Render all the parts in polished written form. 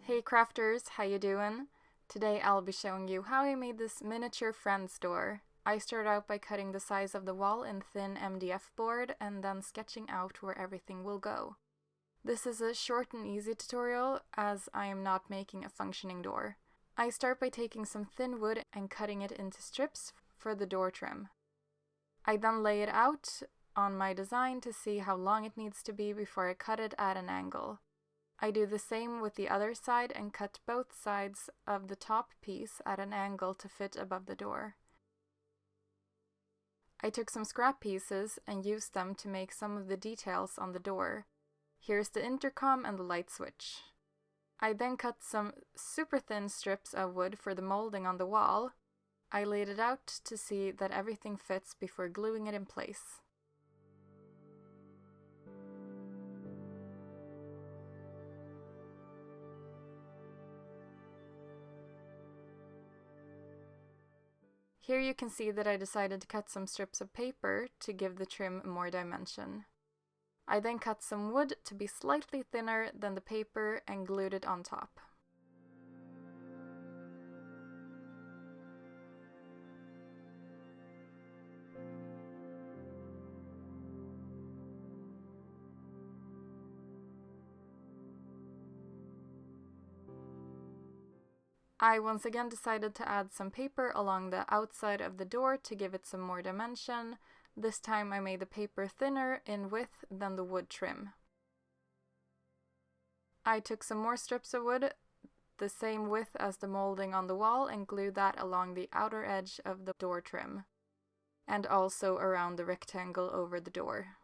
Hey crafters, how you doing? Today I'll be showing you how I made this miniature friend door. I started out by cutting the size of the wall in thin MDF board and then sketching out where everything will go. This is a short and easy tutorial as I am not making a functioning door. I start by taking some thin wood and cutting it into strips for the door trim. I then lay it out on my design to see how long it needs to be before I cut it at an angle. I do the same with the other side and cut both sides of the top piece at an angle to fit above the door. I took some scrap pieces and used them to make some of the details on the door. Here's the intercom and the light switch. I then cut some super thin strips of wood for the molding on the wall. I laid it out to see that everything fits before gluing it in place. Here you can see that I decided to cut some strips of paper to give the trim more dimension. I then cut some wood to be slightly thinner than the paper and glued it on top. I once again decided to add some paper along the outside of the door to give it some more dimension. This time I made the paper thinner in width than the wood trim. I took some more strips of wood, the same width as the molding on the wall, and glued that along the outer edge of the door trim, and also around the rectangle over the door.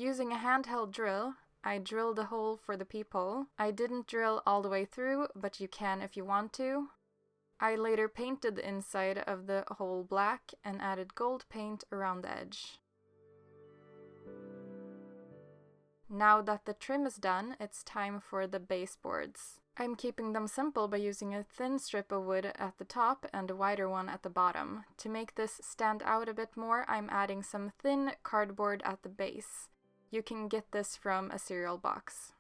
Using a handheld drill, I drilled a hole for the peephole. I didn't drill all the way through, but you can if you want to. I later painted the inside of the hole black and added gold paint around the edge. Now that the trim is done, it's time for the baseboards. I'm keeping them simple by using a thin strip of wood at the top and a wider one at the bottom. To make this stand out a bit more, I'm adding some thin cardboard at the base. You can get this from a cereal box.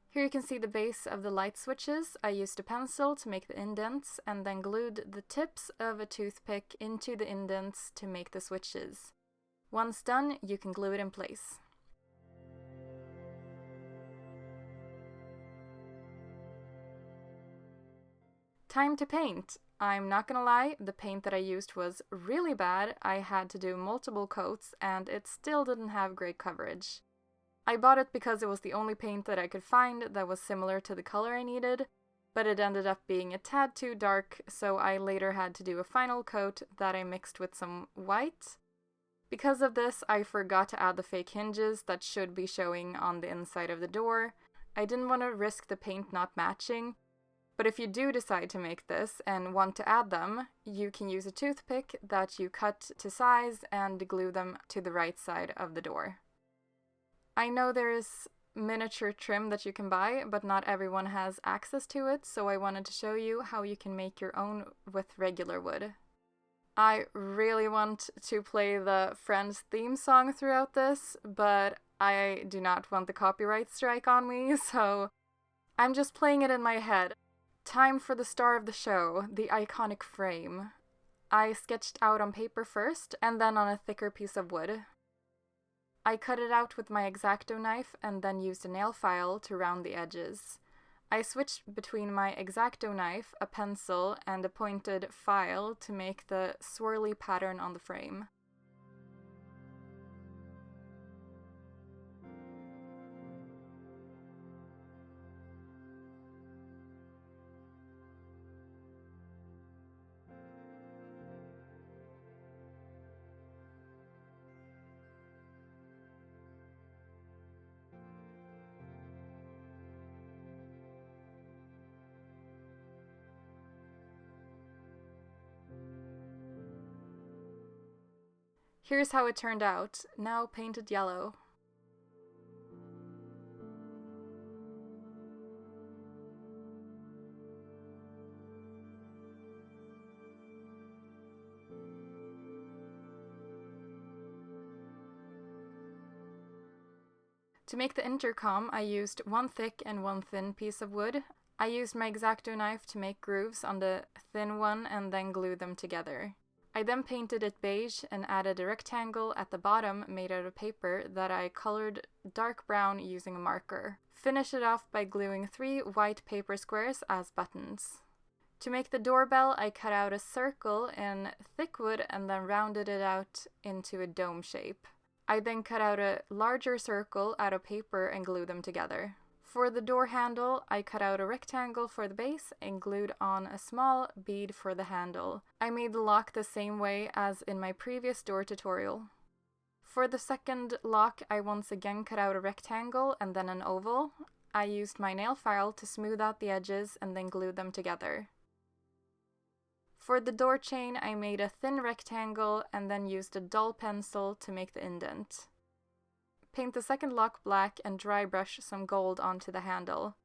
Here you can see the base of the light switches. I used a pencil to make the indents and then glued the tips of a toothpick into the indents to make the switches. Once done, you can glue it in place. Time to paint! I'm not gonna lie, the paint that I used was really bad. I had to do multiple coats and it still didn't have great coverage. I bought it because it was the only paint that I could find that was similar to the color I needed, but it ended up being a tad too dark, so I later had to do a final coat that I mixed with some white. Because of this, I forgot to add the fake hinges that should be showing on the inside of the door. I didn't want to risk the paint not matching. But if you do decide to make this and want to add them, you can use a toothpick that you cut to size and glue them to the right side of the door. I know there is miniature trim that you can buy, but not everyone has access to it, so I wanted to show you how you can make your own with regular wood. I really want to play the Friends theme song throughout this, but I do not want the copyright strike on me, so I'm just playing it in my head. Time for the star of the show, the iconic frame. I sketched out on paper first, and then on a thicker piece of wood. I cut it out with my X-acto knife and then used a nail file to round the edges. I switched between my X-acto knife, a pencil, and a pointed file to make the swirly pattern on the frame. Here's how it turned out, now painted yellow. To make the intercom, I used one thick and one thin piece of wood. I used my X-acto knife to make grooves on the thin one and then glue them together. I then painted it beige and added a rectangle at the bottom made out of paper that I colored dark brown using a marker. Finish it off by gluing 3 white paper squares as buttons. To make the doorbell, I cut out a circle in thick wood and then rounded it out into a dome shape. I then cut out a larger circle out of paper and glued them together. For the door handle, I cut out a rectangle for the base and glued on a small bead for the handle. I made the lock the same way as in my previous door tutorial. For the second lock, I once again cut out a rectangle and then an oval. I used my nail file to smooth out the edges and then glued them together. For the door chain, I made a thin rectangle and then used a dull pencil to make the indent. Paint the second lock black and dry brush some gold onto the handle.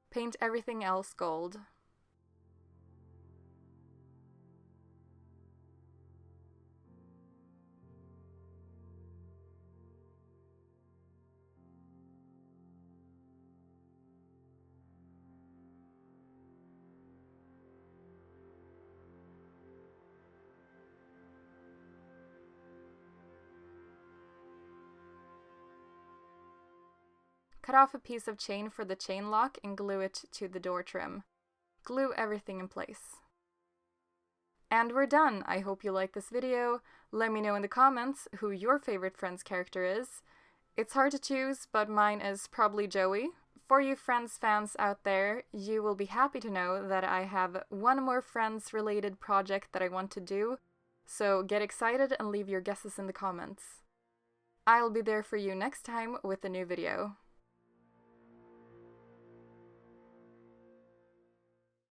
Paint everything else gold. Cut off a piece of chain for the chain lock and glue it to the door trim. Glue everything in place. And we're done! I hope you liked this video. Let me know in the comments who your favorite Friends character is. It's hard to choose, but mine is probably Joey. For you Friends fans out there, you will be happy to know that I have one more Friends related project that I want to do, so get excited and leave your guesses in the comments. I'll be there for you next time with a new video.